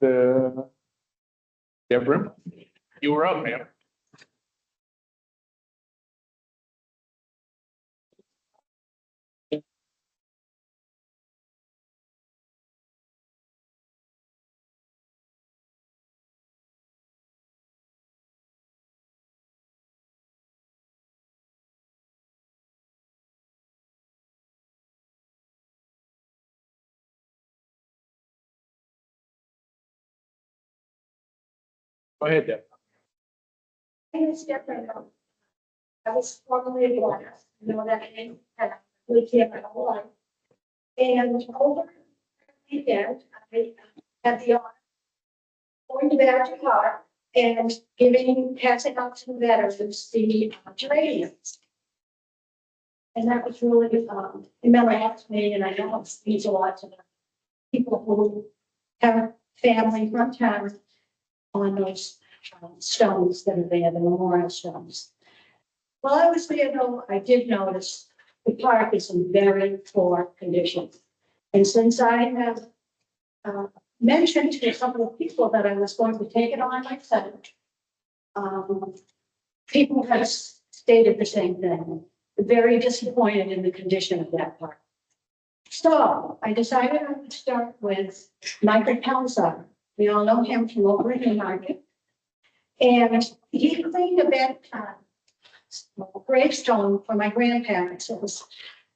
Deborah, you were up, man. Go ahead, Deb. It's different. I was formerly a lawyer, you know that name, we came my whole life. And over the weekend, I had the honor of going to Badger Park and passing out to the veterans the geraniums. And that was really, it meant a lot to me, and I know it means a lot to the people who have family from town on those stones that are there, the memorial stones. While I was there, though, I did notice the park is in very poor condition. And since I have mentioned to a couple of people that I was going to take it on myself, people have stated the same thing. Very disappointed in the condition of that park. So I decided I would start with Michael Palzar. We all know him from over in Newmarket. And he cleaned a gravestone for my grandparents. It was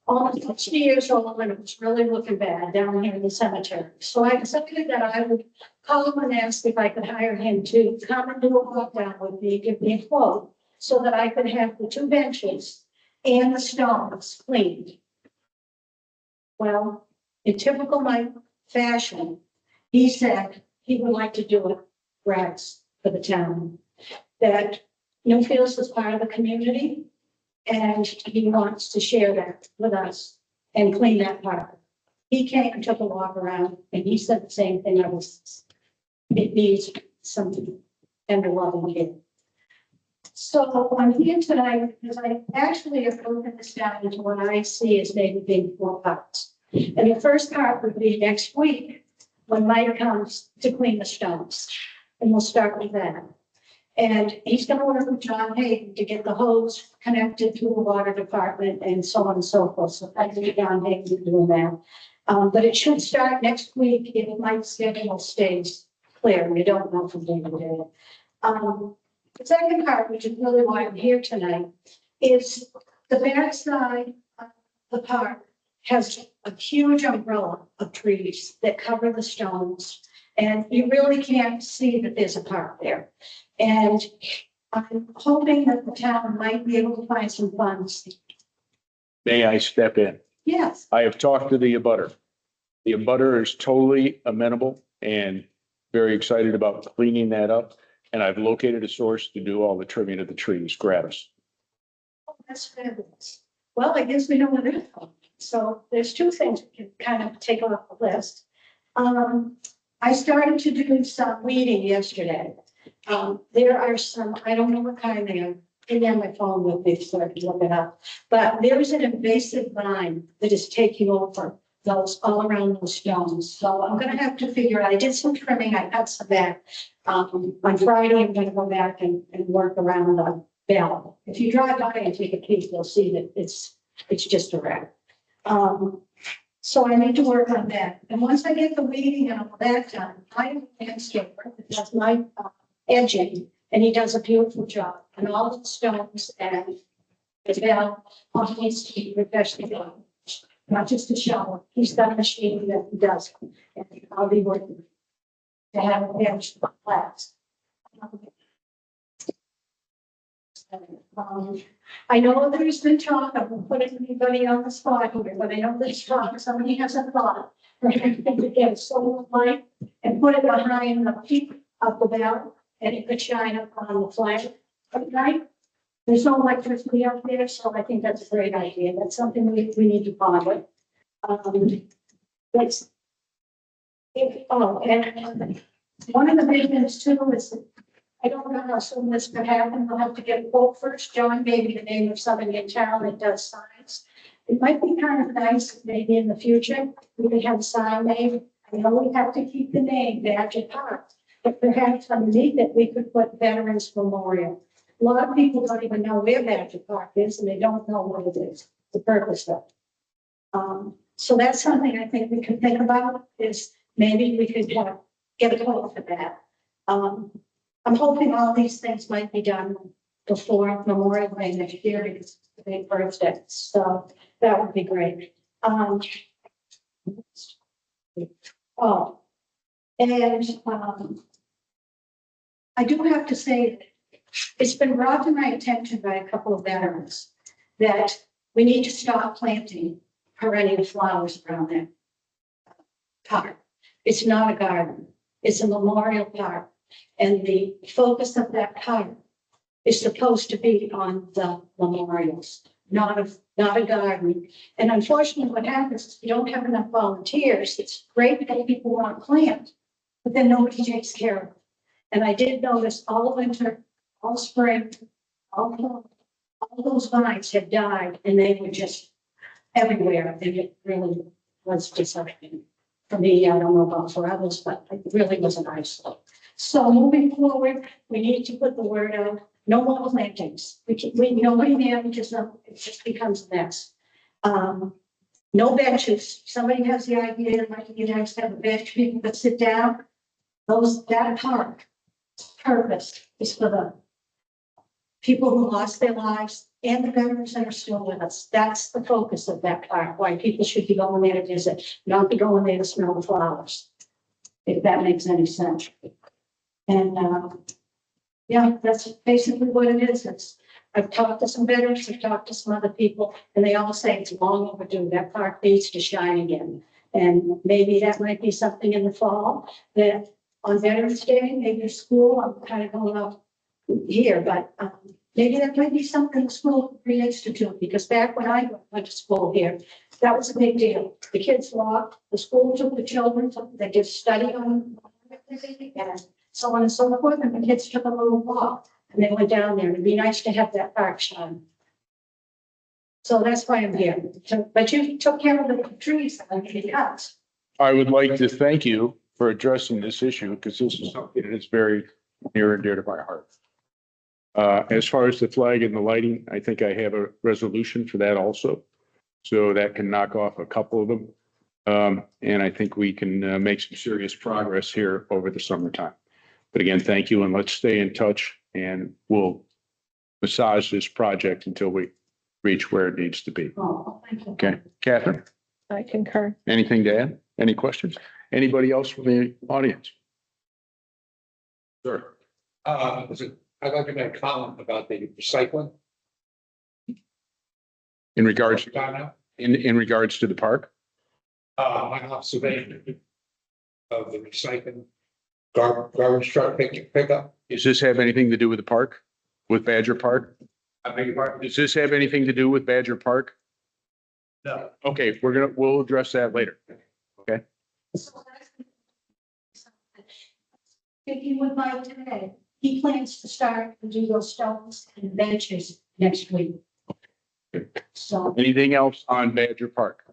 almost 60 years old and it was really looking bad down here in the cemetery. So I decided that I would call him and ask if I could hire him to come and do a walk down with me, give me a quote, so that I could have the 2 benches and the stones cleaned. Well, in typical Mike fashion, he said he would like to do it gratis for the town, that Newfields was part of the community and he wants to share that with us and clean that park. He came and took a walk around and he said the same thing. It needs some tender loving care. So I'm here tonight because I actually have broken this down into what I see as maybe being 4 parts. And the first part would be next week when Mike comes to clean the stones. And we'll start with that. And he's going to work with John Hayden to get the hose connected to the water department and so on and so forth. So I think John Hayden is doing that. But it should start next week if Mike's schedule stays clear. We don't know from day to day. The second part, which is really why I'm here tonight, is the back side of the park has a huge umbrella of trees that cover the stones. And you really can't see that there's a park there. And I'm hoping that the town might be able to find some funds. May I step in? Yes. I have talked to the abutter. The abutter is totally amenable and very excited about cleaning that up. And I've located a source to do all the trimming of the trees gratis. Oh, that's fabulous. Well, I guess we know what it is. So there's 2 things we can kind of take off the list. I started to do some weeding yesterday. There are some, I don't know what kind they are. I didn't have my phone with me, so I can look it up. But there's an invasive vine that is taking over those all around those stones. So I'm going to have to figure out. I did some trimming. I cut some back. On Friday, I'm going to go back and work around the bell. If you drive by and take a peek, you'll see that it's just a wreck. So I need to work on that. And once I get the weeding and all that done, I have a landscaper that does my edging, and he does a beautiful job. And all the stones and the bell all needs to be professionally done, not just a shovel. He's got a machine that does it, and I'll be working to have a bench class. I know there's been talk of putting anybody on the spot here, but I know there's talk, somebody has a thought. We're going to get a solar light and put it behind the peak of the bell, and it could shine up on the flag at night. There's no electricity up there, so I think that's a great idea. That's something we need to ponder. That's it. Oh, and one of the big things too is, I don't know how soon this could happen. We'll have to get a quote first. John gave me the name of somebody in town that does signs. It might be kind of nice if maybe in the future we could have a sign made I know we have to keep the name Badger Park, but perhaps underneath it, we could put Veterans Memorial. A lot of people don't even know where Badger Park is, and they don't know what it is, the purpose of it. So that's something I think we can think about, is maybe we could get a call for that. I'm hoping all these things might be done before Memorial Day next year, because it's the big birthday, so that would be great. Oh, and I do have to say, it's been brought to my attention by a couple of veterans that we need to stop planting perennial flowers around that park. It's not a garden, it's a memorial park. And the focus of that park is supposed to be on the memorials, not a garden. And unfortunately, what happens is we don't have enough volunteers. It's great that people want to plant, but then nobody takes care of it. And I did notice all winter, all spring, all fall, all those vines had died, and they were just everywhere. And it really was disheartening for me. I don't know about for others, but it really was an eyesore. So moving forward, we need to put the word out. No more plantings. Nobody manages them. It just becomes a mess. No benches. Somebody has the idea, like you guys have a bench, people that sit down. That park purpose is for the people who lost their lives and the veterans that are still with us. That's the focus of that park, why people should be going there to visit, not be going there to smell the flowers, if that makes any sense. And yeah, that's basically what it is. I've talked to some veterans, I've talked to some other people, and they all say it's long overdue. That park needs to shine again. And maybe that might be something in the fall, that on Veterans Day, maybe a school, I'm kind of going off here, but maybe that might be something the school reinstitute, because back when I went to school here, that was a big deal. The kids walked, the school took the children, they did study on and so on and so forth, and the kids took a little walk and they went down there. It'd be nice to have that park shine. So that's why I'm here. But you took care of the trees and the cuts. I would like to thank you for addressing this issue, because this is something that is very near and dear to my heart. As far as the flag and the lighting, I think I have a resolution for that also. So that can knock off a couple of them. And I think we can make some serious progress here over the summertime. But again, thank you, and let's stay in touch, and we'll massage this project until we reach where it needs to be. Oh, thank you. Okay, Catherine, I concur. anything to add? Any questions? Anybody else from the audience? Sure. I'd like to make a comment about the recycling. In regards, My in regards to the park? observation of the recycling garbage truck pickup. Does this have anything to do with the park? With Badger Park? I beg your pardon? Does this have anything to do with Badger Park? No. Okay, we'll address that later. Okay, So that's speaking with Mike today, he plans to start and do those stones and benches next week. So anything else on Badger Park?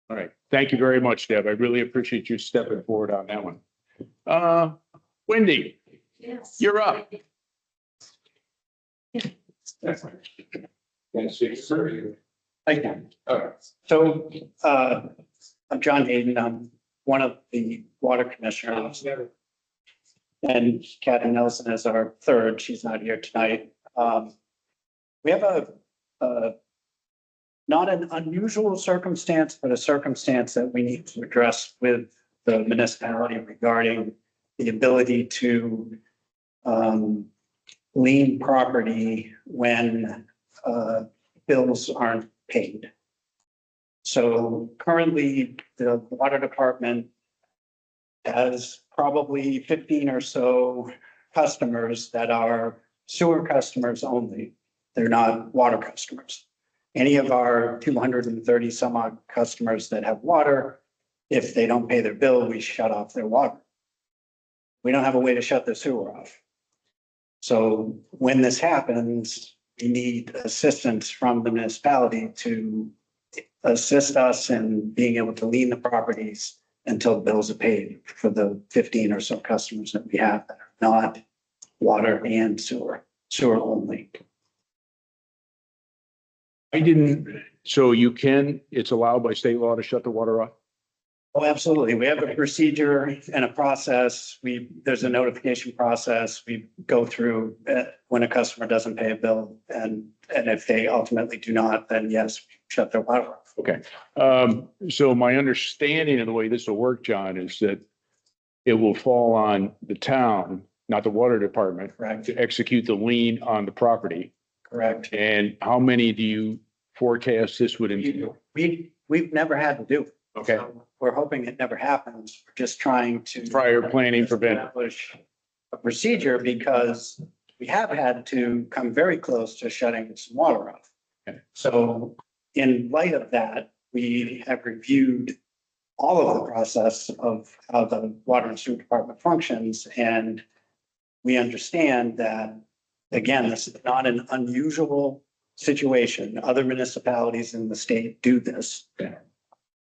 All right, thank you very much, Deb. I really appreciate you stepping forward on that one. Wendy, yes. you're up. Thank you. So, I'm John Hayden. I'm one of the water commissioners, and Kathy Nelson is our third. She's not here tonight. We have a not an unusual circumstance, but a circumstance that we need to address with the municipality regarding the ability to lien property when bills aren't paid. So currently, the water department has probably 15 or so customers that are sewer customers only. They're not water customers. Any of our 230 some odd customers that have water, if they don't pay their bill, we shut off their water. We don't have a way to shut the sewer off. So when this happens, we need assistance from the municipality to assist us in being able to lien the properties until bills are paid for the 15 or so customers that we have that are not water and sewer only. I didn't, so it's allowed by state law to shut the water off? Oh, absolutely. We have a procedure and a process. There's a notification process. We go through when a customer doesn't pay a bill, and if they ultimately do not, then yes, we shut their water off. Okay. So my understanding of the way this will work, John, is that it will fall on the town, not the water department, Correct. to execute the lien on the property. Correct. And how many do you forecast this would entail? We've never had to do it. Okay. So we're hoping it never happens. We're just trying to. Prior planning prevent. Establish a procedure because we have had to come very close to shutting some water off. Okay. So in light of that, we have reviewed all of the process of how the water and sewer department functions, and we understand that, again, this is not an unusual situation. Other municipalities in the state do this. Yeah.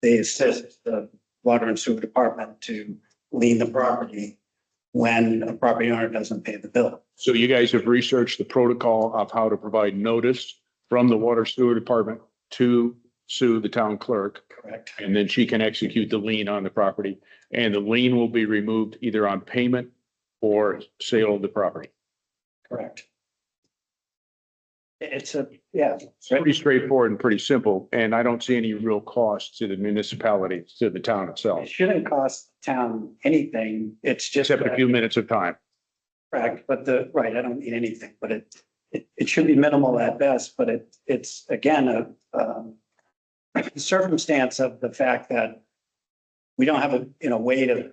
They assist the water and sewer department to lien the property when a property owner doesn't pay the bill. So you guys have researched the protocol of how to provide notice from the water sewer department to sue the town clerk, Correct. and then she can execute the lien on the property. And the lien will be removed either on payment or sale of the property. Correct. It's Pretty straightforward and pretty simple, and I don't see any real cost to the municipality, to the town itself, it shouldn't cost the town anything. It's just. except a few minutes of time. Correct, but right, I don't need anything, but it should be minimal at best, but it's again, a circumstance of the fact that we don't have a way to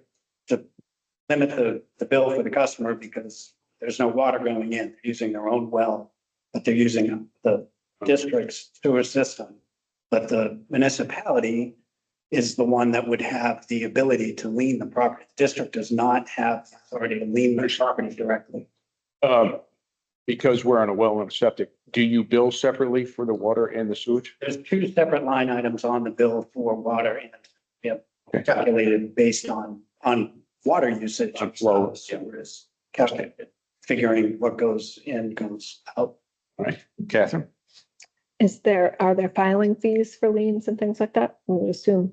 limit the bill for the customer because there's no water going in, they're using their own well, but they're using the district's sewer system. But the municipality is the one that would have the ability to lien the property. The district does not have the authority to lien the property directly. Because we're on a well and a septic, do you bill separately for the water and the sewage? There's two separate line items on the bill for water and, Okay. calculated based on water usage. On flow. Sewer is calculated, figuring what goes in, goes out. All right, Catherine? Are there filing fees for liens and things like that? I would assume.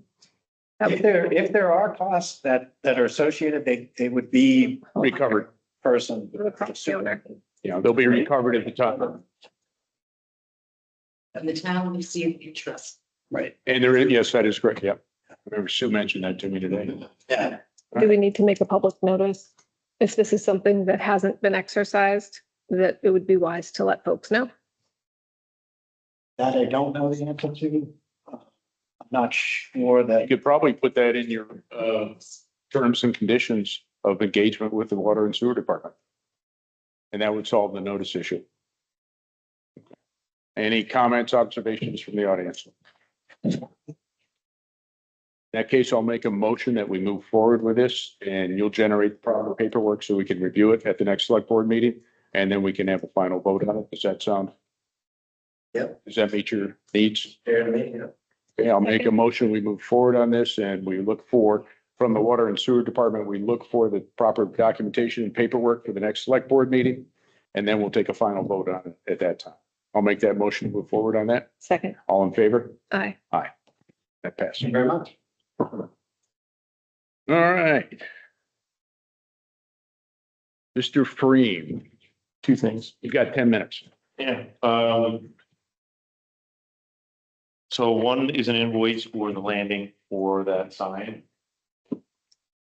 If there are costs that are associated, they would be Recovered. person. Yeah, they'll be recovered at the time. And the town received interest. Right, And there is, yes, that is correct. Yep. I remember Sue mentioned that to me today. yeah. Do we need to make a public notice? If this is something that hasn't been exercised, that it would be wise to let folks know? That I don't know the answer to. I'm not sure You that, could probably put that in your terms and conditions of engagement with the water and sewer department. And that would solve the notice issue. Any comments, observations from the audience? In that case, I'll make a motion that we move forward with this and you'll generate the proper paperwork so we can review it at the next select board meeting. And then we can have a final vote on it. Does that sound? Yep. Does that meet your needs? fair to me, Okay, I'll make a motion. We move forward on this and we look for, from the water and sewer department, we look for the proper documentation and paperwork for the next select board meeting. And then we'll take a final vote on it at that time. I'll make that motion to move forward on that. Second, All in favor? aye. That passes. Thank you very much. All right. Mr. Freem, Two things. you've got 10 minutes. Yeah. So one is an invoice for the landing for that sign.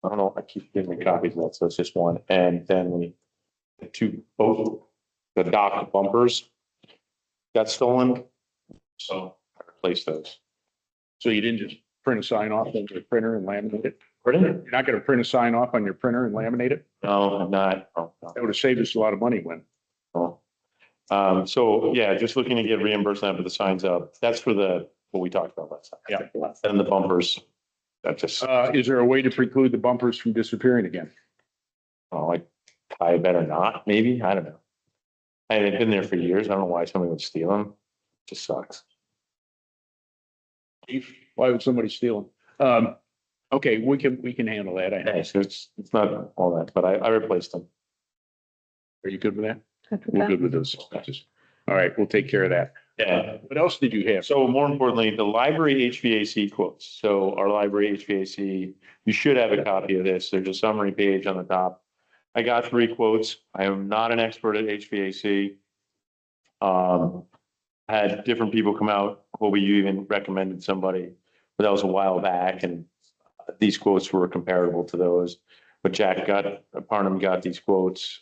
I don't know, I keep getting the copies of that, so it's just one, and then both the dock bumpers got stolen. So I replaced those. So you didn't just print a sign off on your printer and laminate it? Pardon? You're not going to print a sign off on your printer and laminate it? No, I'm not. Oh, no. That would have saved us a lot of money when. Oh. So yeah, just looking to get reimbursed now for the signs up. That's for what we talked about last time. Yeah. And the bumpers. That just, Is there a way to preclude the bumpers from disappearing again? like, I better not, maybe. I don't know. And they've been there for years. I don't know why somebody would steal them. Just sucks. Chief, why would somebody steal them? Okay, we can handle that. Yeah, so it's not all that, but I replaced them. Are you good with that? Good with We're that. good with those expenses. All right, we'll take care of that. Yeah. What else did you have? So more importantly, the library HVAC quotes. So our library HVAC, you should have a copy of this. There's a summary page on the top. I got 3 quotes. I am not an expert at HVAC. Had different people come out. Hobie, you even recommended somebody, but that was a while back, and these quotes were comparable to those. But Parnham got these quotes.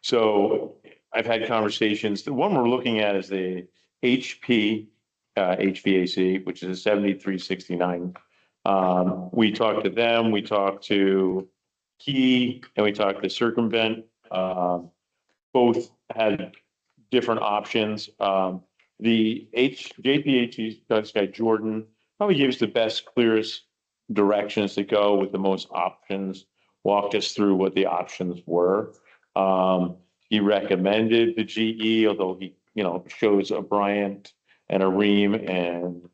So I've had conversations. The one we're looking at is the HP HVAC, which is a 7369. We talked to them, we talked to Key, and we talked to Circumvent. Both had different options. The JPH, this guy Jordan, probably gives the best, clearest directions to go with the most options. Walked us through what the options were. He recommended the GE, although he, shows a Bryant and a Ream, and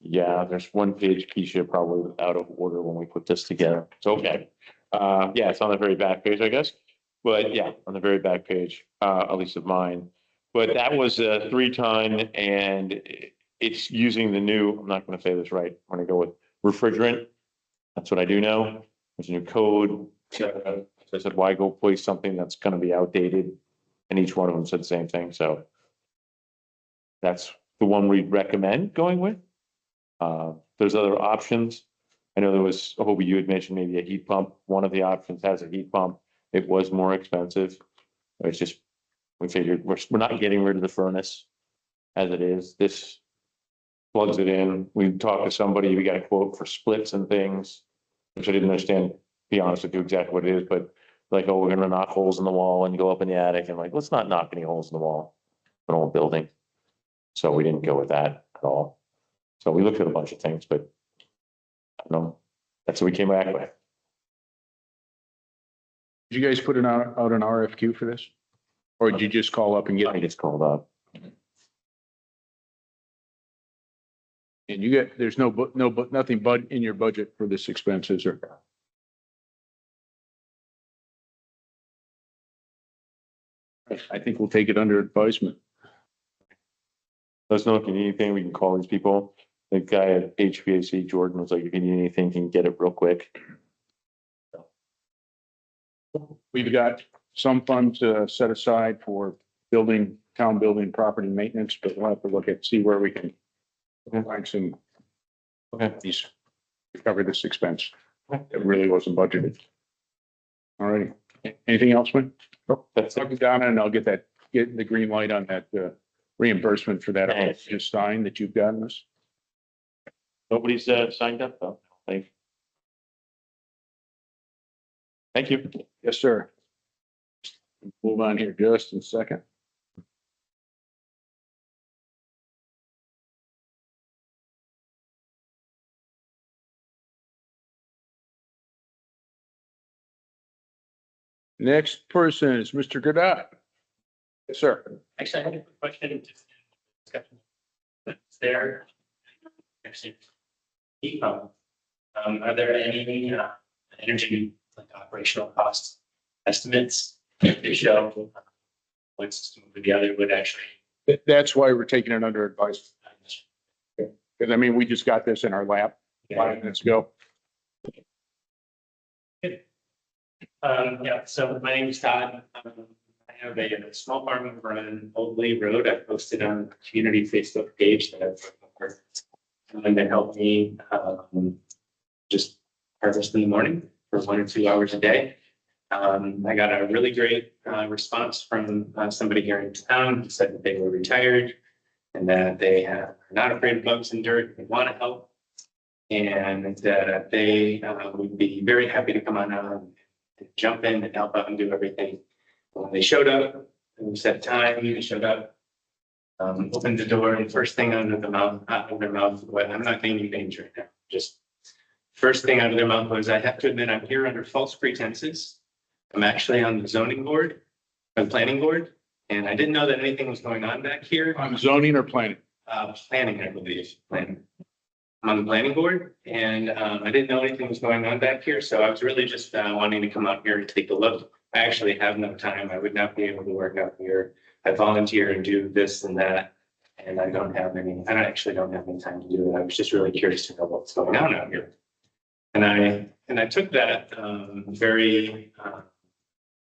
yeah, there's one page Keisha probably out of order when we put this together. It's okay. Yeah, it's on the very back page, I guess. But yeah, on the very back page, at least of mine. But that was a 3-ton, and it's using the new, I'm not going to say this right. I'm going to go with refrigerant. That's what I do know. There's a new code. So I said, why go place something that's going to be outdated? And each one of them said the same thing. So that's the one we'd recommend going with. There's other options. I know there was, I hope you had mentioned maybe a heat pump. One of the options has a heat pump. It was more expensive. It's just, we figured we're not getting rid of the furnace as it is. This plugs it in. We talked to somebody, we got a quote for splits and things, which I didn't understand, to be honest with you, exactly what it is, but like, oh, we're gonna knock holes in the wall and go up in the attic, and like, let's not knock any holes in the wall, an old building. So we didn't go with that at all. So we looked at a bunch of things, but that's what we came back with. Did you guys put out an RFQ for this? Or did you just call up and I get, just called up. and you get, there's nothing but in your budget for this expense, is there? I think we'll take it under advisement. Let us know if you need anything, we can call these people. The guy at HVAC, Jordan, was like, if you need anything, you can get it real quick. We've got some funds set aside for town building property maintenance, but we'll have to look at, see where we can find some. Okay. These, to cover this expense. It really wasn't budgeted. All righty. Anything else, Wayne? That's Talk it. to Donna and I'll get the green light on that reimbursement for that Thanks. just sign that you've gotten us. Nobody's signed up though. Thank you. Yes, sir. Move on here just in a second. Next person is Mr. Godot. Yes, sir. Actually, I had a quick question. Discussion that's there. Actually, heat pump. Are there any energy like operational cost estimates that they show one system over the other would actually? That's why we're taking it under advice. Because I mean, we just got this in our lap 5 minutes ago. Yeah, so my name is Todd. I have a small farm over on Old Lee Road. I posted on the community Facebook page that and they help me just harvest in the morning for 1 or 2 hours a day. I got a really great response from somebody here in town who said that they were retired and that they are not afraid of bugs and dirt, they want to help, and that they would be very happy to come on out and jump in and help out and do everything. When they showed up, and we set time, they showed up, opened the door, and first thing out of their mouth, well, I'm not naming names right now, just first thing out of their mouth was, I have to admit, I'm here under false pretenses. I'm actually on the zoning board, the planning board, and I didn't know that anything was going on back here. On zoning or planning? planning, I believe, planning. I'm on the planning board and I didn't know anything was going on back here, so I was really just wanting to come out here and take a look. I actually have no time. I would not be able to work out here. I volunteer and do this and that. And I actually don't have any time to do it. I was just really curious to know what's going on out here. And I took that very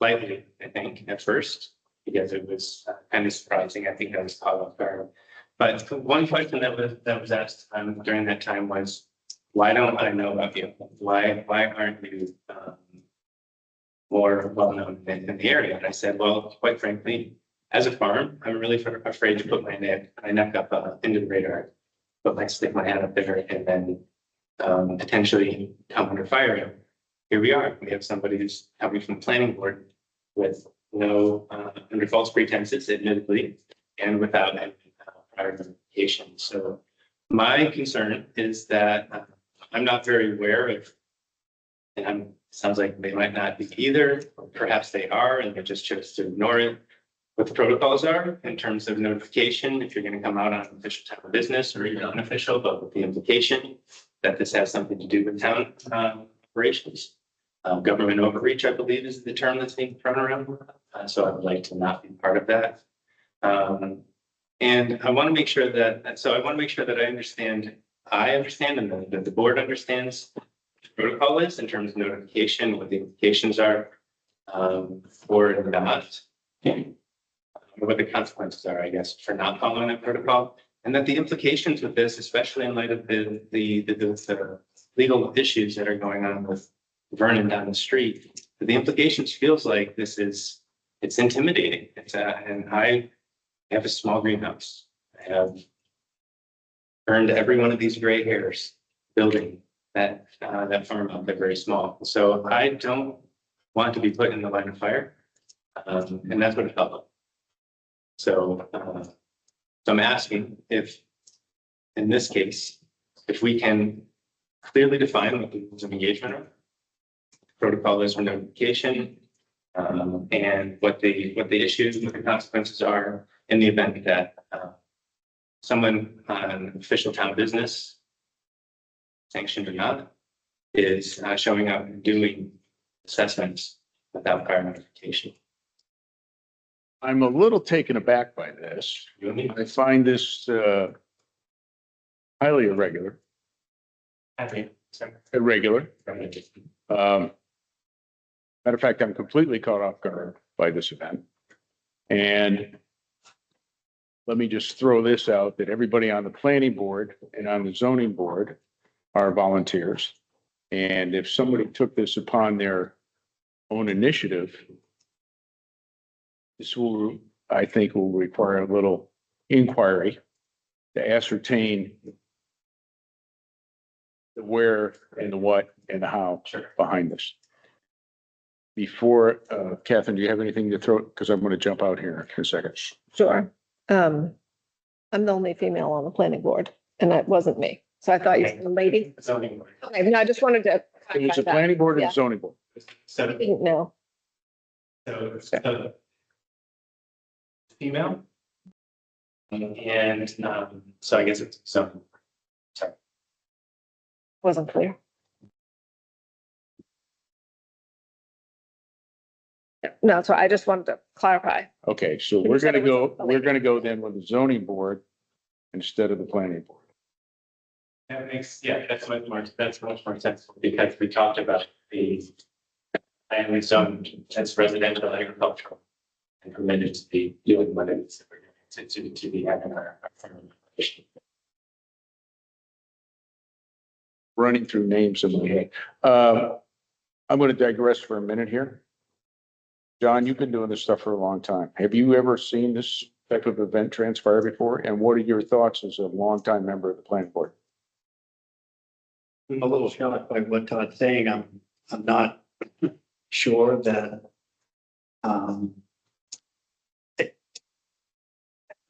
lightly, I think, at first, because it was kind of surprising. I think I was caught off guard. But one question that was asked during that time was, why don't I know about you? Why aren't you more well known in the area? And I said, well, quite frankly, as a farm, I'm really afraid to put my neck up into the radar, stick my hand up there, and then potentially come under fire. Here we are. We have somebody who's coming from the planning board with no under false pretenses, admittedly, and without any prior notification. So my concern is that I'm not very aware of, and sounds like they might not be either, or perhaps they are, and they just chose to ignore it. What the protocols are in terms of notification, if you're going to come out on official time of business or even unofficial, but with the implication that this has something to do with town operations. Government overreach, I believe, is the term that's being thrown around. So I would like to not be part of that. And I want to make sure that, I understand, and that the board understands what the protocol is in terms of notification, what the implications are for and not, what the consequences are, I guess, for not following that protocol. And that the implications with this, especially in light of the legal issues that are going on with Vernon down the street, the implications feels like it's intimidating. And I have a small greenhouse. I have earned every one of these gray hairs building that farm out there very small. So I don't want to be put in the line of fire. And that's what it felt like. So I'm asking if, in this case, if we can clearly define what the rules of engagement are, protocol is for notification, and what the issues, what the consequences are in the event that someone on official town business, sanctioned or not, is showing up and doing assessments without prior notification. I'm a little taken aback by this. You and me? I find this highly irregular. Irregular. Matter of fact, I'm completely caught off guard by this event. And let me just throw this out, that everybody on the planning board and on the zoning board are volunteers. And if somebody took this upon their own initiative, this will, I think, will require a little inquiry to ascertain the where and the what and the how behind this. Before, Catherine, do you have anything to throw? Because I'm going to jump out here in a second. Sure. I'm the only female on the planning board, and that wasn't me. So I thought you said a lady. Zoning board. Okay, no, I just wanted to. It was the planning board and Yeah. the zoning board. So, Didn't know. Female. And so I guess it's so. Wasn't clear. No, so I just wanted to clarify. Okay, so You we're said going to it was go, the we're lady. going to go then with the zoning board instead of the planning board. That makes, that's much more sense, because we talked about the land zone as residential agricultural and permitted to be doing what it's to be having our farm. Running through names in my head. I'm going to digress for a minute here. John, you've been doing this stuff for a long time. Have you ever seen this type of event transpire before? And what are your thoughts as a longtime member of the planning board? I'm a little shocked by what Todd's saying. I'm not sure that, I'm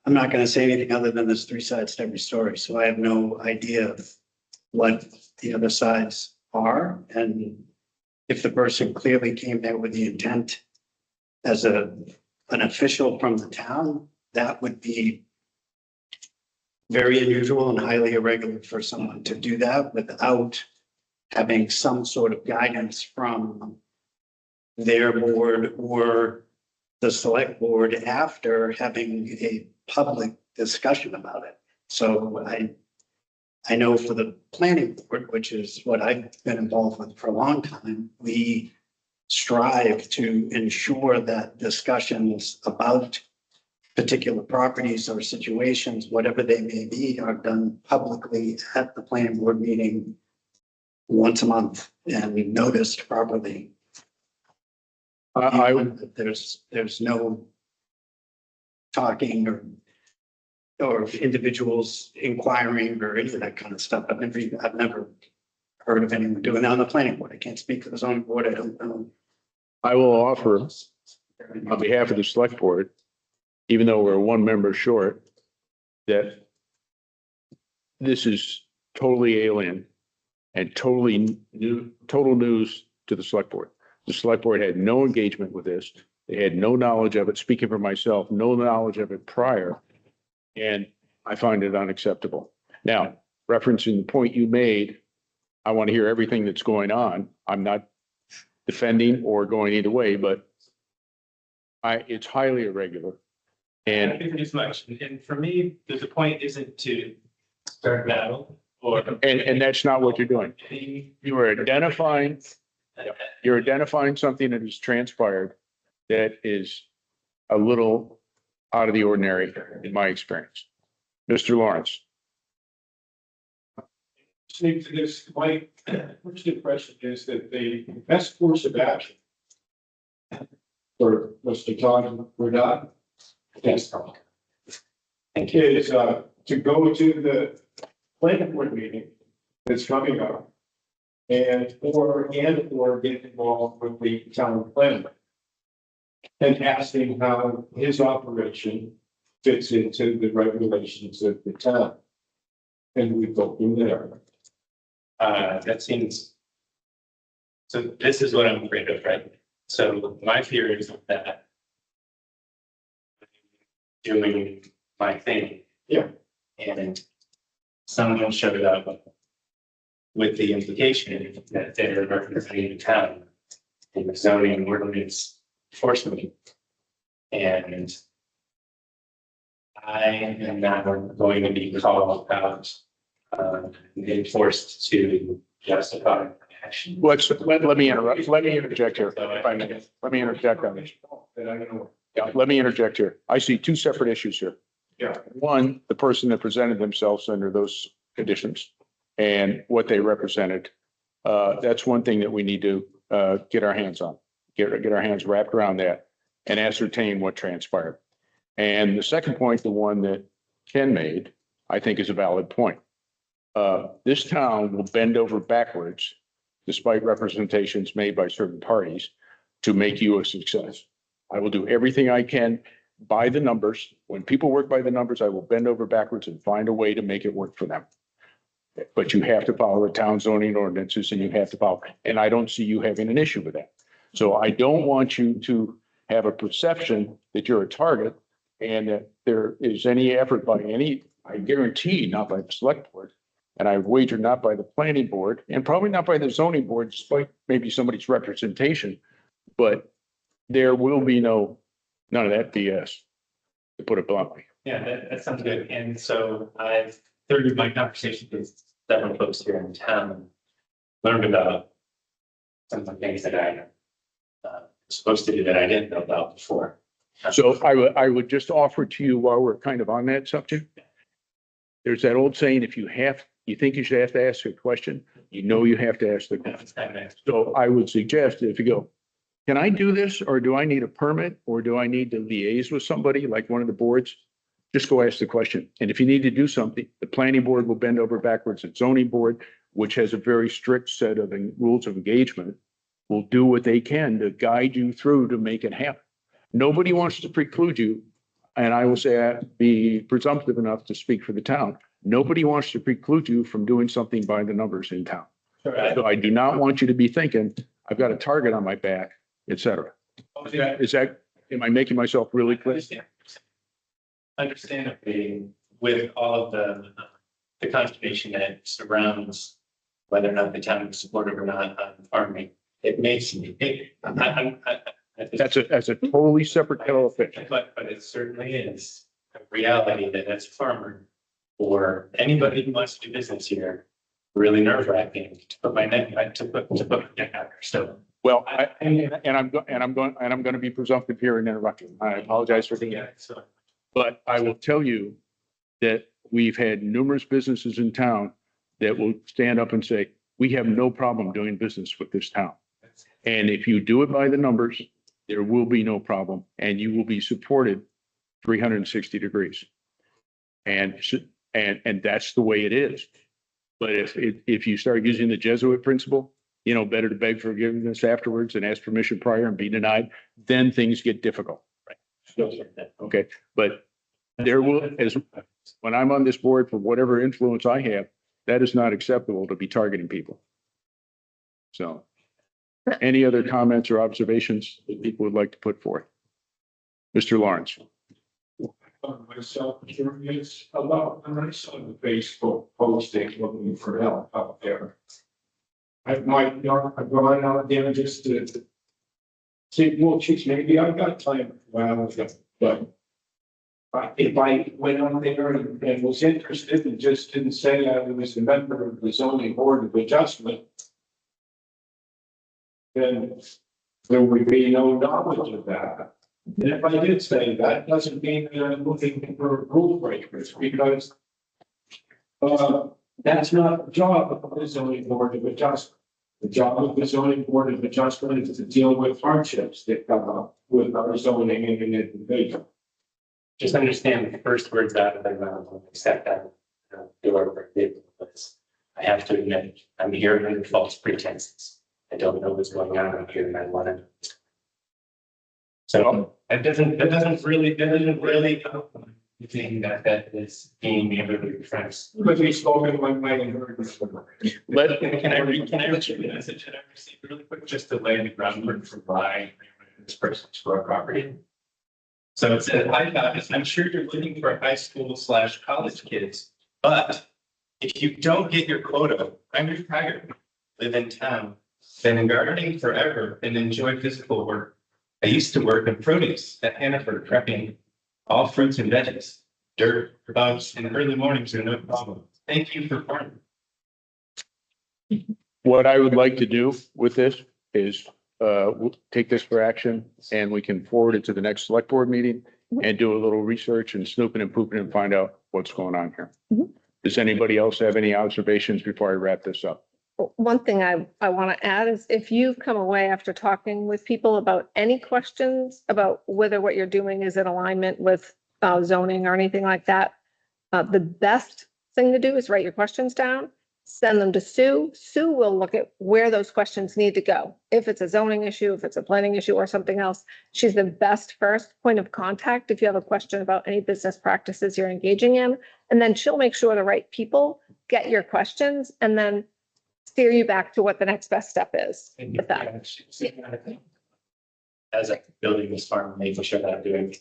not gonna say anything other than there's three sides to every story, so I have no idea of what the other sides are. And if the person clearly came there with the intent as an official from the town, that would be very unusual and highly irregular for someone to do that without having some sort of guidance from their board or the select board after having a public discussion about it. So I know for the planning board, which is what I've been involved with for a long time, we strive to ensure that discussions about particular properties or situations, whatever they may be, are done publicly at the planning board meeting once a month and noticed properly. There's no talking or individuals inquiring or any of that kind of stuff. I've never heard of anyone doing that on the planning board. I can't speak for the zoning board. I don't know. I will offer on behalf of the select board, even though we're one member short, that this is totally alien and totally new, total news to the select board. The select board had no engagement with this. They had no knowledge of it. Speaking for myself, no knowledge of it prior. And I find it unacceptable. Now, referencing the point you made, I want to hear everything that's going on. I'm not defending or going either way, but it's highly irregular. I And, think as much, and for me, the point isn't to start a battle or. and that's not what you're doing. You are identifying something that has transpired that is a little out of the ordinary in my experience. Mr. Lawrence. Listening to this, my first impression is that the best course of action for Mr. Todd, we're not, yes, is to go to the planning board meeting that's coming up or get involved with the town planner and asking how his operation fits into the regulations of the town. And we go from there. That seems. So this is what I'm afraid of, right? So my fear is that. Doing my thing. Yeah. And someone showed up. With the implication that they're representing the town. In the zoning ordinance enforcement. And. I am not going to be called out. And forced to justify action. Let me interject here. If I may. Let me interject on this. Yeah, let me interject here. I see two separate issues here. Yeah. One, the person that presented themselves under those conditions and what they represented. That's one thing that we need to get our hands on, get our hands wrapped around that and ascertain what transpired. And the second point, the one that Ken made, I think is a valid point. This town will bend over backwards, despite representations made by certain parties, to make you a success. I will do everything I can by the numbers. When people work by the numbers, I will bend over backwards and find a way to make it work for them. But you have to follow the town zoning ordinances and you have to follow, and I don't see you having an issue with that. So I don't want you to have a perception that you're a target and that there is any effort by any, I guarantee not by the select board, and I wager not by the planning board and probably not by the zoning board, despite maybe somebody's representation, but there will be none of that BS, to put it bluntly. Yeah, that sounds good. And so I've, through my conversation with several folks here in town, learned about some of the things that I was supposed to do that I didn't know about before. So I would just offer to you while we're kind of on that subject. There's that old saying, if you think you should have to ask a question, you have to ask the question. So I would suggest that if you go, can I do this, or do I need a permit, or do I need to liaise with somebody like one of the boards? Just go ask the question. And if you need to do something, the planning board will bend over backwards, and zoning board, which has a very strict set of rules of engagement, will do what they can to guide you through to make it happen. Nobody wants to preclude you. And I will say, be presumptive enough to speak for the town. Nobody wants to preclude you from doing something by the numbers in town. So I do not want you to be thinking, I've got a target on my back, et cetera. Am I making myself really clear? Understandably, with all of the consternation that surrounds whether or not the town is supportive or not on farming, it makes me, That's a totally separate kettle of fish. but it certainly is a reality that as a farmer, or anybody who wants to do business here, really nerve wracking to put my neck, to put my neck out there. So, Well, I'm going to be presumptive here and interrupt you. I apologize for doing yeah, that. so. But I will tell you that we've had numerous businesses in town that will stand up and say, we have no problem doing business with this town. And if you do it by the numbers, there will be no problem and you will be supported 360 degrees. And that's the way it is. But if you start using the Jesuit principle, you know, better to beg forgiveness afterwards and ask permission prior and be denied, then things get difficult. Okay, but there will, as when I'm on this board, for whatever influence I have, that is not acceptable to be targeting people. So any other comments or observations that people would like to put forth? Mr. Lawrence. Myself curious about when I saw the Facebook posting looking for help out there. I've gone out there just to say, well, geez, maybe I've got time. Well, but if I went out there and was interested and just didn't say I was a member of the zoning board of adjustment, then there would be no knowledge of that. And if I did say that, doesn't mean that I'm looking for rule breakers, because that's not the job of the zoning board of adjustment. The job of the zoning board of adjustment is to deal with hardships that come up with our zoning and an individual. Just understand the first words out of their mouth when they step out the door for because I have to admit, I'm here under false pretenses. I don't know what's going on up here and I want to. So that doesn't really think that is being able to express. But we spoken one way and heard this one. Can I read the message that I received really quick, just to lay the groundwork for why this person to our property? So it said, hi guys, I'm sure you're looking for high school / college kids, but if you don't get your quota, I'm retired, live in town, been gardening forever and enjoy physical work. I used to work in produce at Hannaford, prepping all fruits and veggies. Dirt, bugs, and early mornings are no problem. Thank you for farming. What I would like to do with this is we'll take this for action and we can forward it to the next select board meeting and do a little research and snooping and pooping and find out what's going on here. Mhm. Does anybody else have any observations before I wrap this up? One thing I want to add is if you've come away after talking with people about any questions about whether what you're doing is in alignment with zoning or anything like that, the best thing to do is write your questions down, send them to Sue. Sue will look at where those questions need to go. If it's a zoning issue, if it's a planning issue or something else, she's the best first point of contact if you have a question about any business practices you're engaging in. And then she'll make sure the right people get your questions and then steer you back to what the next best step is with that. As I'm building this farm, making sure that I'm doing.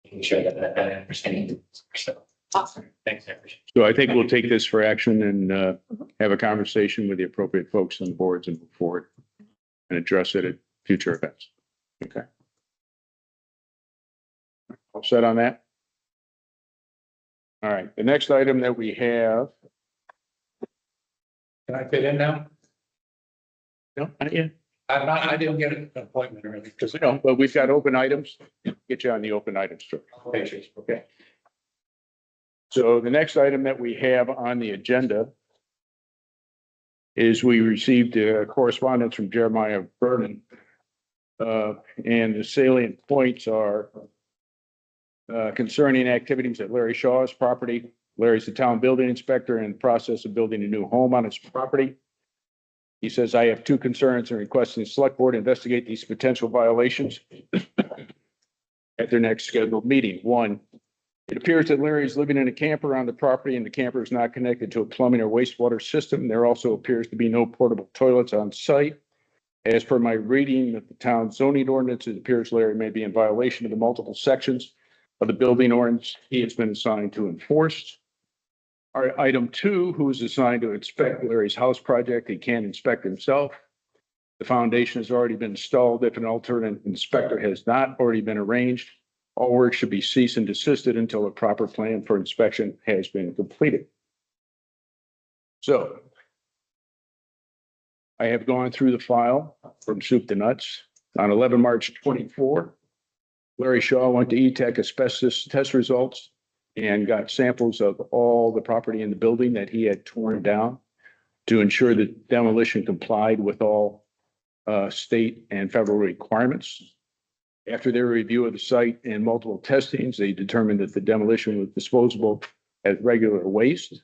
Making sure that I understand. So, awesome. Thanks, everybody. So I think we'll take this for action and have a conversation with the appropriate folks on the boards and move forward and address it at future events. Okay. All set on that? All right, the next item that we have. Can I fit in now? No, not yet. I didn't get an appointment or anything. Because we don't, but we've got open items. Get you on the open items. Okay. So the next item that we have on the agenda is we received correspondence from Jeremiah Vernon. And the salient points are concerning activities at Larry Shaw's property. Larry's the town building inspector in the process of building a new home on his property. He says, I have two concerns and requesting the select board investigate these potential violations at their next scheduled meeting. One, it appears that Larry is living in a camper on the property and the camper is not connected to a plumbing or wastewater system. There also appears to be no portable toilets on site. As per my reading of the town zoning ordinance, it appears Larry may be in violation of the multiple sections of the building ordinance he has been assigned to enforce. Our item 2, who is assigned to inspect Larry's house project, he can't inspect himself. The foundation has already been installed. If an alternate inspector has not already been arranged, all work should be cease and desisted until a proper plan for inspection has been completed. So I have gone through the file from soup to nuts. On 11 March 24, Larry Shaw went to E-Tech asbestos test results and got samples of all the property in the building that he had torn down to ensure that demolition complied with all state and federal requirements. After their review of the site and multiple testings, they determined that the demolition was disposable as regular waste.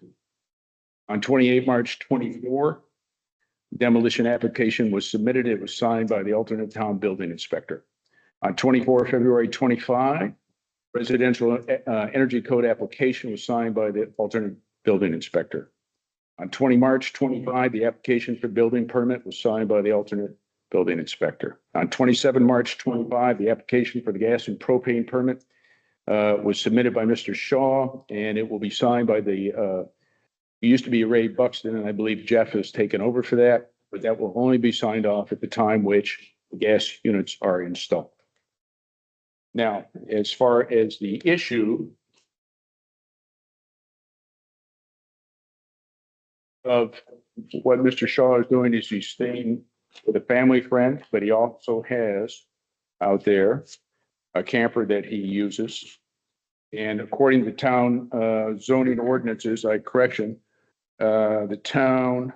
On 28 March 24, demolition application was submitted. It was signed by the alternate town building inspector. On 24 February 25, residential energy code application was signed by the alternate building inspector. On 20 March 25, the application for building permit was signed by the alternate building inspector. On 27 March 25, the application for the gas and propane permit was submitted by Mr. Shaw, and it will be signed by the, it used to be Ray Buxton, and I believe Jeff has taken over for that, but that will only be signed off at the time which the gas units are installed. Now, as far as the issue of what Mr. Shaw is doing is he's staying with a family friend, but he also has out there a camper that he uses. And according to town zoning ordinances, the town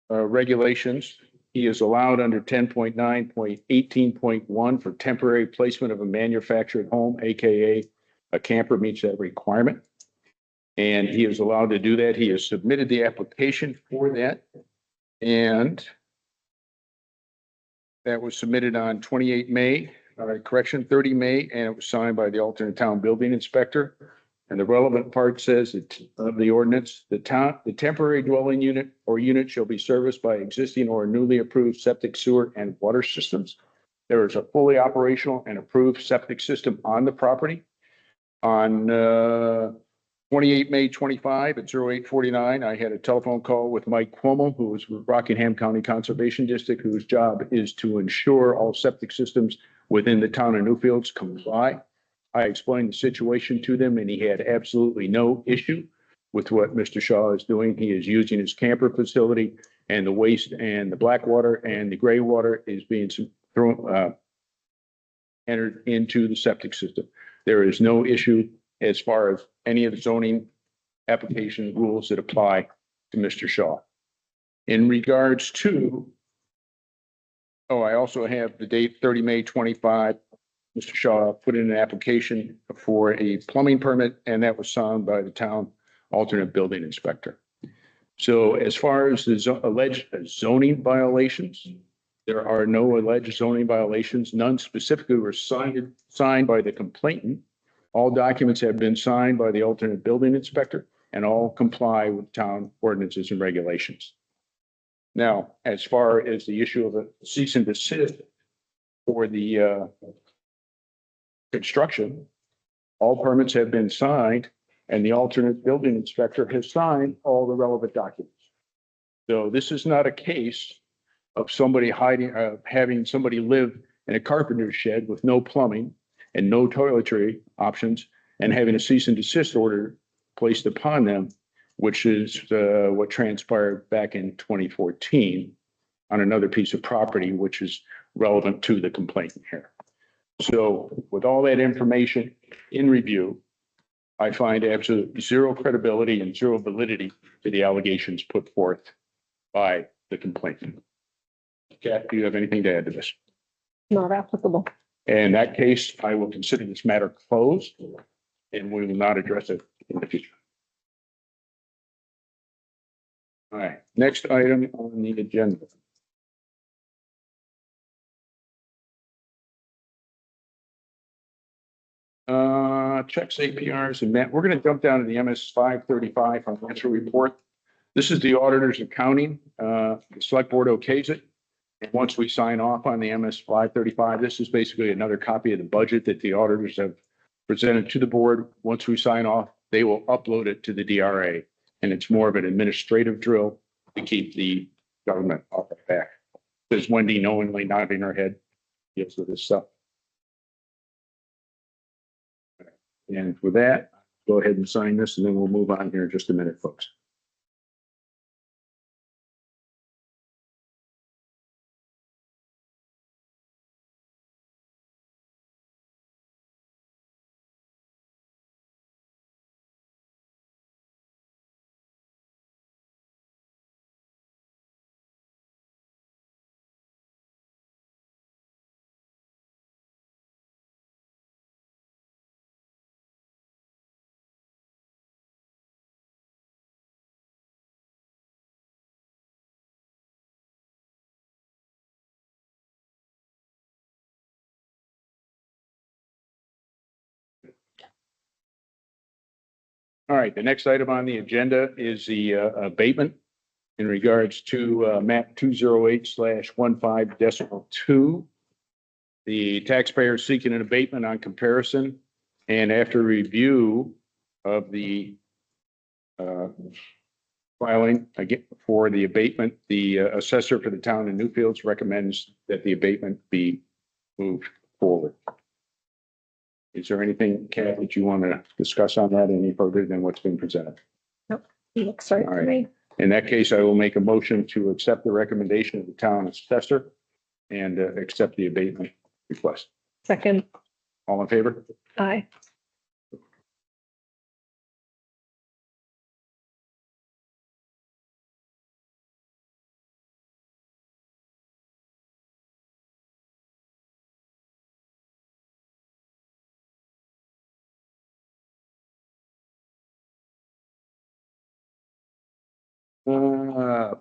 regulations, he is allowed under 10.9.18.1 for temporary placement of a manufactured home, AKA a camper meets that requirement. And he is allowed to do that. He has submitted the application for that. And that was submitted on 28 May, 30 May, and it was signed by the alternate town building inspector. And the relevant part says that of the ordinance, the temporary dwelling unit or unit shall be serviced by existing or newly approved septic, sewer, and water systems. There is a fully operational and approved septic system on the property. On 28 May 25 at 08:49, I had a telephone call with Mike Cuomo, who is with Rockingham County Conservation District, whose job is to ensure all septic systems within the town of Newfields comply. I explained the situation to them, and he had absolutely no issue with what Mr. Shaw is doing. He is using his camper facility, and the waste and the black water and the gray water is being thrown, entered into the septic system. There is no issue as far as any of the zoning application rules that apply to Mr. Shaw. In regards to, I also have the date 30 May 25. Mr. Shaw put in an application for a plumbing permit, and that was signed by the town alternate building inspector. So as far as the alleged zoning violations, there are no alleged zoning violations. None specifically were signed by the complainant. All documents have been signed by the alternate building inspector and all comply with town ordinances and regulations. Now, as far as the issue of a cease and desist for the construction, all permits have been signed and the alternate building inspector has signed all the relevant documents. So this is not a case of somebody having somebody live in a carpenter's shed with no plumbing and no toiletry options and having a cease and desist order placed upon them, which is what transpired back in 2014 on another piece of property, which is relevant to the complaint here. So with all that information in review, I find absolutely zero credibility and zero validity to the allegations put forth by the complainant. Kat, do you have anything to add to this? Not applicable. In that case, I will consider this matter closed and we will not address it in the future. All right, next item on the agenda. Checks, APRs, and We're going to jump down to the MS 535 financial report. This is the auditor's accounting. The select board okays it. And once we sign off on the MS 535, this is basically another copy of the budget that the auditors have presented to the board. Once we sign off, they will upload it to the DRA. And it's more of an administrative drill to keep the government off our back. There's Wendy knowingly nodding her head. Yes, with this stuff. And with that, go ahead and sign this and then we'll move on here in just a minute, folks. All right, the next item on the agenda is the abatement in regards to map 208/15-2. The taxpayer is seeking an abatement on comparison, and after review of the filing again for the abatement, the assessor for the town of Newfields recommends that the abatement be moved forward. Is there anything, Kat, that you want to discuss on that any further than what's been presented? Looks right All to right. me. In that case, I will make a motion to accept the recommendation of the town assessor and accept the abatement request. Second, All in favor? aye.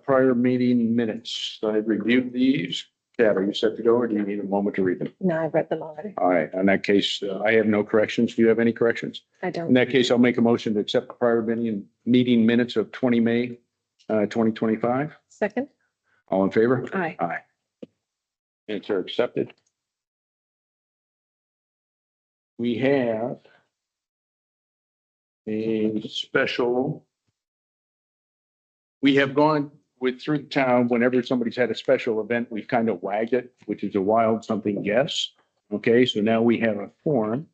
Prior meeting minutes. I reviewed these. Kat, are you set to go or do you need a moment to read them? No, I've read them already. All right, in that case, I have no corrections. Do you have any corrections? I In don't. that case, I'll make a motion to accept the prior meeting minutes of 20 May, 2025. Second, All in favor? aye. Aye. Minutes are accepted. We have a special. We have gone through the town, whenever somebody's had a special event, we've kind of wagged it, which is a wild something guess. Okay, so now we have a form.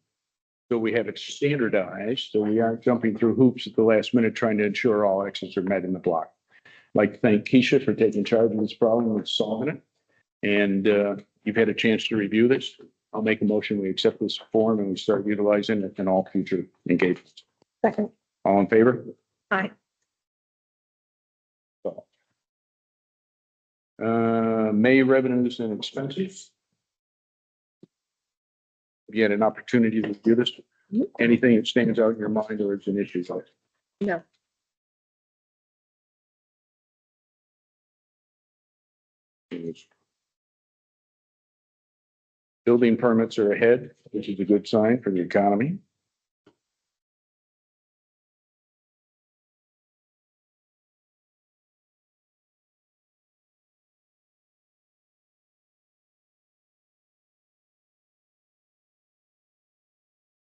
So we have it standardized, so we aren't jumping through hoops at the last minute trying to ensure all X's are met in the block. I'd like to thank Keisha for taking charge of this problem and solving it. And you've had a chance to review this. I'll make a motion, we accept this form and we start utilizing it in all future engagements. Second, All in favor? aye. May revenues and expenses. Have you had an opportunity to do this? Anything that stands out in your mind or is an issue? No. Building permits are ahead, which is a good sign for the economy.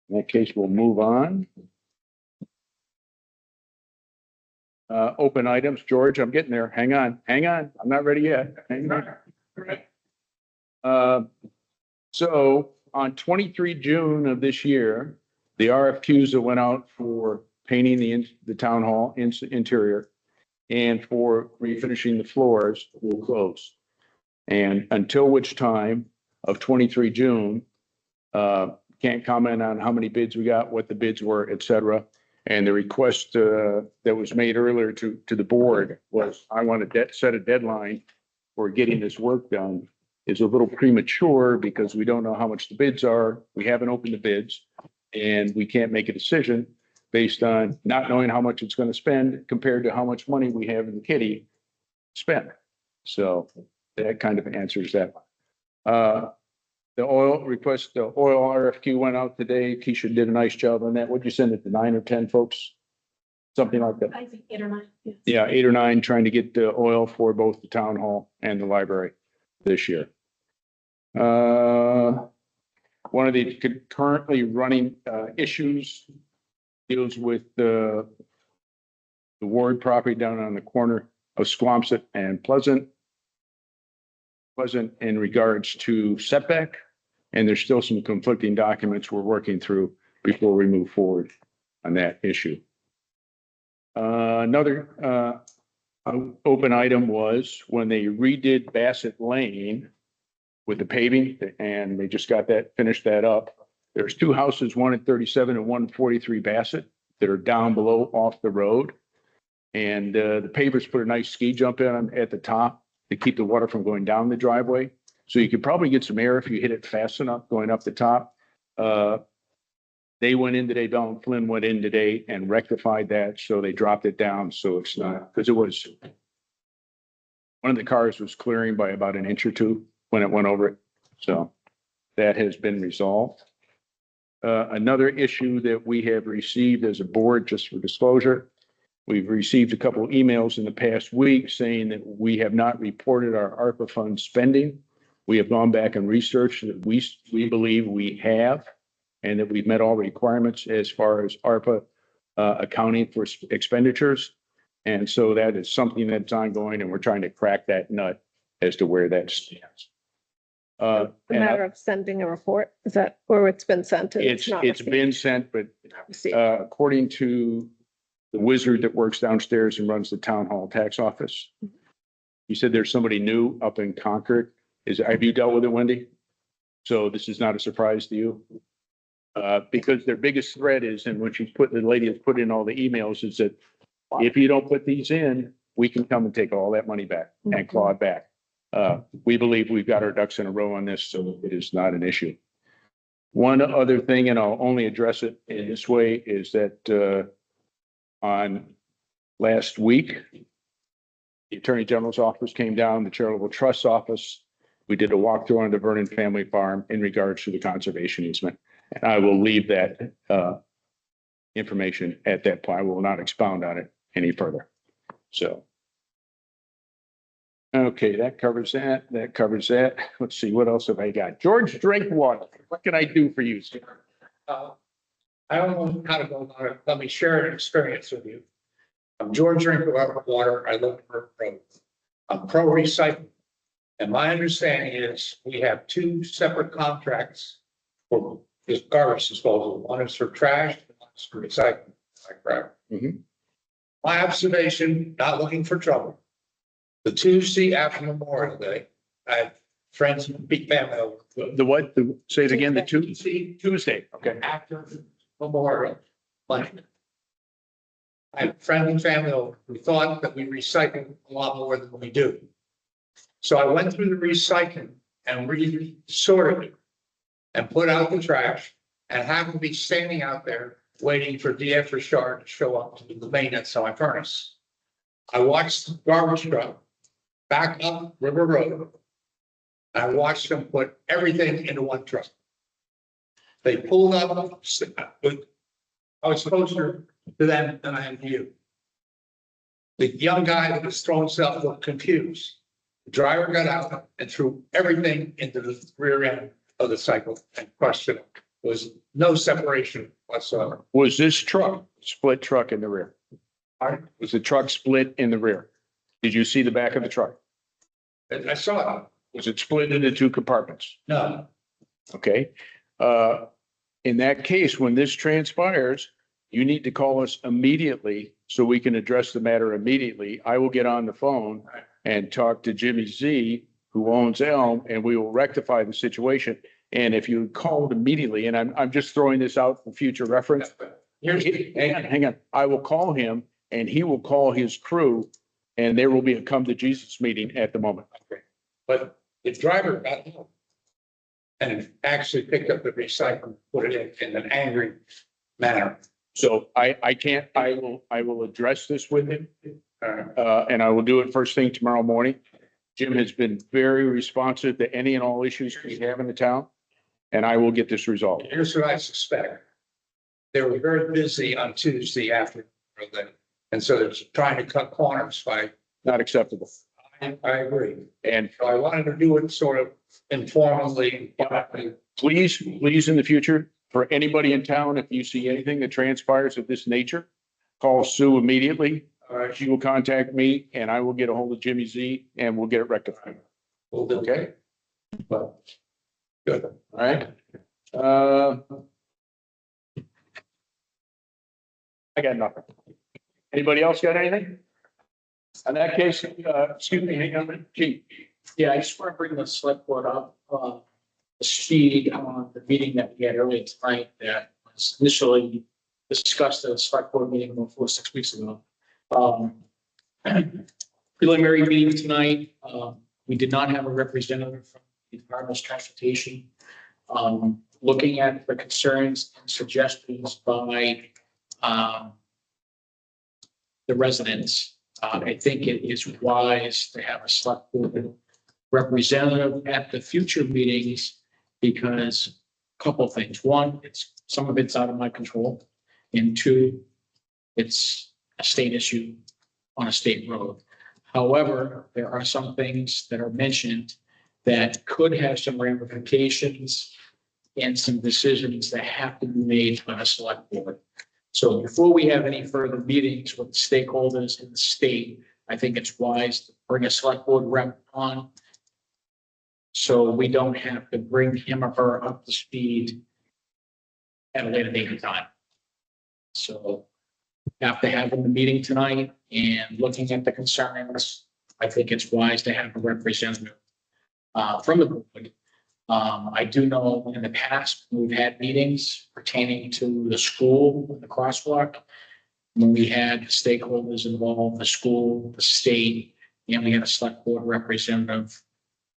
In that case, we'll move on. Open items, George, I'm getting there. Hang on. I'm not ready yet. Hang on. So on 23 June of this year, the RFQs that went out for painting the town hall interior and for refinishing the floors will close. And until which time of 23 June, can't comment on how many bids we got, what the bids were, et cetera. And the request that was made earlier to the board was, I want to set a deadline for getting this work done. Is a little premature because we don't know how much the bids are. We haven't opened the bids and we can't make a decision based on not knowing how much it's going to spend compared to how much money we have in the kitty spend. So that kind of answers that. The oil request, the oil RFQ went out today. Keisha did a nice job on that. What'd you send it to 9 or 10 folks? Something like that. I think 8 or 9. Yeah, 8 or 9 trying to get the oil for both the town hall and the library. this year. One of the currently running issues deals with the Ward property down on the corner of Squamset and Pleasant. Pleasant in regards to setback, and there's still some conflicting documents we're working through before we move forward on that issue. Another open item was when they redid Bassett Lane with the paving, and they just got that, finished that up. There's two houses, one at 37 and 143 Bassett, that are down below off the road. And the pavers put a nice ski jump in at the top to keep the water from going down the driveway. So you could probably get some air if you hit it fast enough going up the top. They went in today, Bell and Flynn went in today and rectified that. So they dropped it down. So it's not, because it was, one of the cars was clearing by about an inch or two when it went over it. So that has been resolved. Another issue that we have received as a board, just for disclosure, we've received a couple of emails in the past week saying that we have not reported our ARPA fund spending. We have gone back and researched that we believe we have, and that we've met all requirements as far as ARPA accounting for expenditures. And so that is something that's ongoing, and we're trying to crack that nut as to where that stands. The matter of sending a report, is that, or it's been sent? and It's not received? been sent, but Received. according to the wizard that works downstairs and runs the town hall tax office, he said there's somebody new up in Concord. Have you dealt with it, Wendy? So this is not a surprise to you? Because their biggest threat is, and when the lady has put in all the emails, is that if you don't put these in, we can come and take all that money back and claw it back. We believe we've got our ducks in a row on this, so it is not an issue. One other thing, and I'll only address it in this way, is that on last week, the Attorney General's office came down, the Charitable Trust's office. We did a walkthrough on the Vernon family farm in regards to the conservation easement. And I will leave that information at that point. I will not expound on it any further. So. Okay, that covers that. That covers that. Let's see, what else have I got? George Drinkwater, what can I do for you, sir? I don't know how to go about it. Let me share an experience with you. I'm George Drinkwater. I live in Burke Road. I'm pro recycling. And my understanding is we have two separate contracts for this garbage disposal. One is for trash, and one is for recycling. Correct? My observation, not looking for trouble. The Tuesday after Memorial Day, I had friends and big family over. The what? Say it again, the Tuesday. Okay. After Memorial Monday. I had friends and family over who thought that we recycle a lot more than we do. So I went through the recycling and sorted it and put out the trash and happened to be standing out there waiting for DF Richard to show up to do the maintenance on my furnace. I watched the garbage truck back up River Road. I watched them put everything into one truck. They pulled up, I was closer to them than I am to you. The young guy that was throwing stuff looked confused. The driver got out and threw everything into the rear end of the cycle and crushed it. There was no separation whatsoever. Was this truck, split truck in the rear? Pardon? Was the truck split in the rear? Did you see the back of the truck? I saw it. Was it split into two compartments? No, Okay. In that case, when this transpires, you need to call us immediately so we can address the matter immediately. I will get on the phone and talk to Jimmy Z, who owns Elm, and we will rectify the situation. And if you called immediately, and I'm just throwing this out for future reference. Hang on. I will call him and he will call his crew, and there will be a come to Jesus meeting at the moment. but the driver got out and actually picked up the recycle, put it in an angry manner. So I will address this with him. And I will do it first thing tomorrow morning. Jim has been very responsive to any and all issues we have in the town, and I will get this resolved. Here's what I suspect. They were very busy on Tuesday after, and so they're trying to cut corners by. Not acceptable. I agree. And So I wanted to do it sort of informally, but please in the future, for anybody in town, if you see anything that transpires of this nature, call Sue immediately. She will contact me and I will get a hold of Jimmy Z and we'll get it rectified. we'll do. Okay? But, good. All right. I got nothing. Anybody else got anything? In that case, excuse me, hang on a minute. Chief. Yeah, I just want to bring the select board up, the speed on the meeting that we had earlier tonight that was initially discussed at a select board meeting about 4 or 6 weeks ago. Preliminary meeting tonight, we did not have a representative from the Department of Transportation. Looking at the concerns and suggestions by, the residents, I think it is wise to have a select board representative at the future meetings because a couple of things. One, some of it's out of my control. And two, it's a state issue on a state road. However, there are some things that are mentioned that could have some ramifications and some decisions that have to be made by the select board. So before we have any further meetings with stakeholders in the state, I think it's wise to bring a select board rep on. So we don't have to bring him or her up to speed at a later date and time. So after having the meeting tonight and looking at the concerns, I think it's wise to have a representative from the board. I do know in the past, we've had meetings pertaining to the school, the crosswalk. When we had stakeholders involved, the school, the state, and we had a select board representative.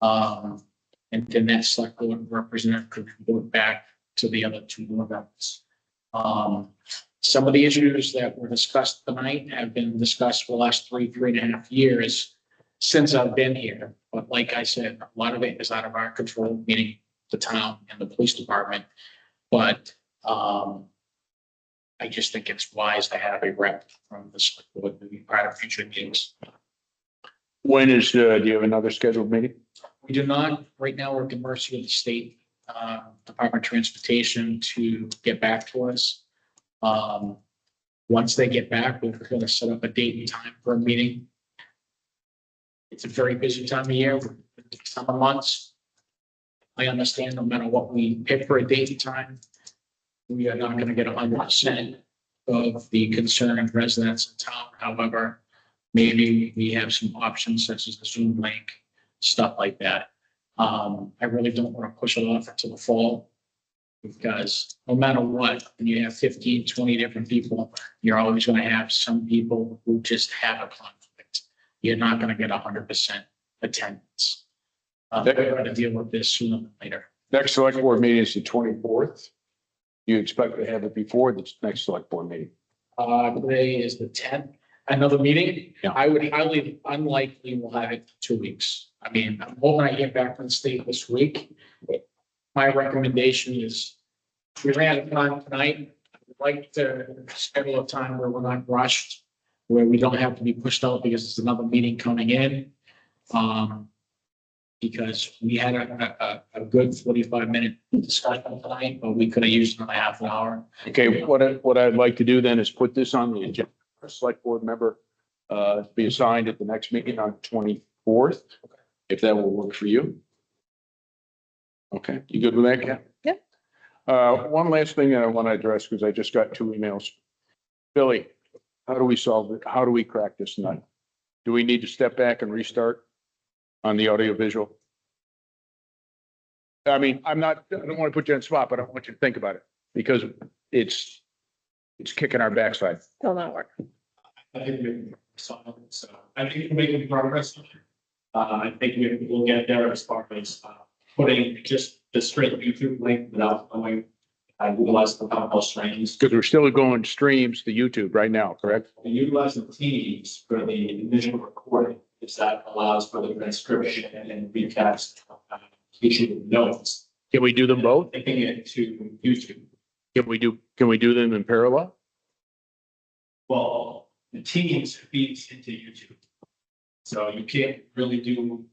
And then that select board representative could go back to the other two board members. Some of the issues that were discussed tonight have been discussed for the last 3.5 years since I've been here. But like I said, a lot of it is out of our control, meaning the town and the police department. But I just think it's wise to have a rep from the select board to be part of future meetings. When is, do you have another scheduled meeting? We do not, right now, we're at the mercy of the state Department of Transportation to get back to us. Once they get back, we're going to set up a date and time for a meeting. It's a very busy time of year, summer months. I understand no matter what we pick for a date and time, we are not going to get 100% of the concerned residents in town. However, maybe we have some options such as the Zoom link, stuff like that. I really don't want to push it off until the fall because no matter what, when you have 15, 20 different people, you're always going to have some people who just have a conflict. You're not going to get 100% attendance. We're going to deal with this sooner than later. Next select board meeting is the 24th. You expect to have it before the next select board meeting? Today is the 10th. Another meeting? Yeah. I would highly unlikely we'll have it for 2 weeks. I mean, I'm hoping I get back from the state this week. My recommendation is we ran out of time tonight. I'd like to schedule a time where we're not rushed, where we don't have to be pushed out because it's another meeting coming in. Because we had a good 45-minute discussion tonight, but we could have used another half an hour. Okay, what I'd like to do then is put this on the agenda. A select board member be assigned at the next meeting on 24th, if that will work for you. Okay, you good with that, Ken? Yeah. One last thing that I want to address, because I just got 2 emails. Billy, how do we solve it? How do we crack this nut? Do we need to step back and restart on the audio visual? I mean, I don't want to put you on the spot, but I want you to think about it because it's kicking our backside. Still not working. I think we're solid, so I think we're making progress. I think we'll get there as far as putting just the straight YouTube link without going, utilize the powerful streams. Because we're still going streams to YouTube right now, correct? Utilizing Teams for the initial recording, is that allows for the transcription and recast YouTube notes. Can we do them both? Taking it to YouTube. Can we do them in parallel? Well, the Teams feeds into YouTube. So you can't really do.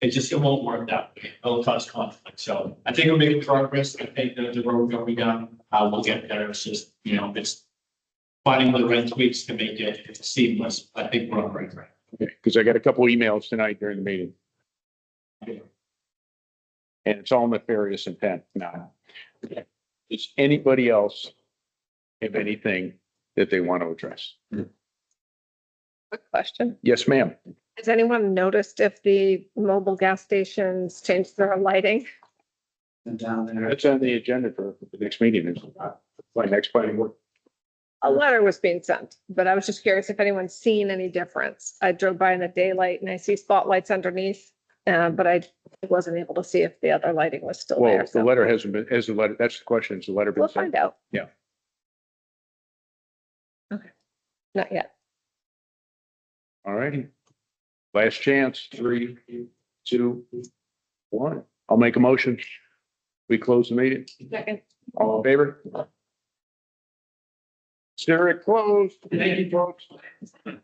It won't work that way. It'll cause conflict. So I think we're making progress. I think the road going down, we'll get there. It's just, it's finding the right tweaks to make it seamless. I think we're on the right track. Okay, because I got a couple emails tonight during the meeting. And it's all nefarious intent now. Does anybody else have anything that they want to address? Quick question. Yes, ma'am. Has anyone noticed if the mobile gas stations changed their lighting? And down there. That's on the agenda for the next meeting. Is my next planning board. A letter was being sent, but I was just curious if anyone's seen any difference. I drove by in the daylight and I see spotlights underneath, but I wasn't able to see if the other lighting was still Well, there. the So letter hasn't been, has the letter, that's the question. Has the letter been we'll sent? find out. Yeah. Okay, not yet. All righty. Last chance, 3, 2, 1. I'll make a motion. We close the meeting. Second. All in favor? Consider it closed. Thank you, folks. Think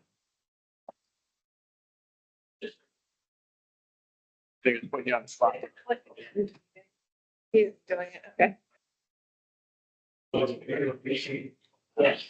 it's putting you on the spot. He's doing it. Okay. Appreciate it. Yes.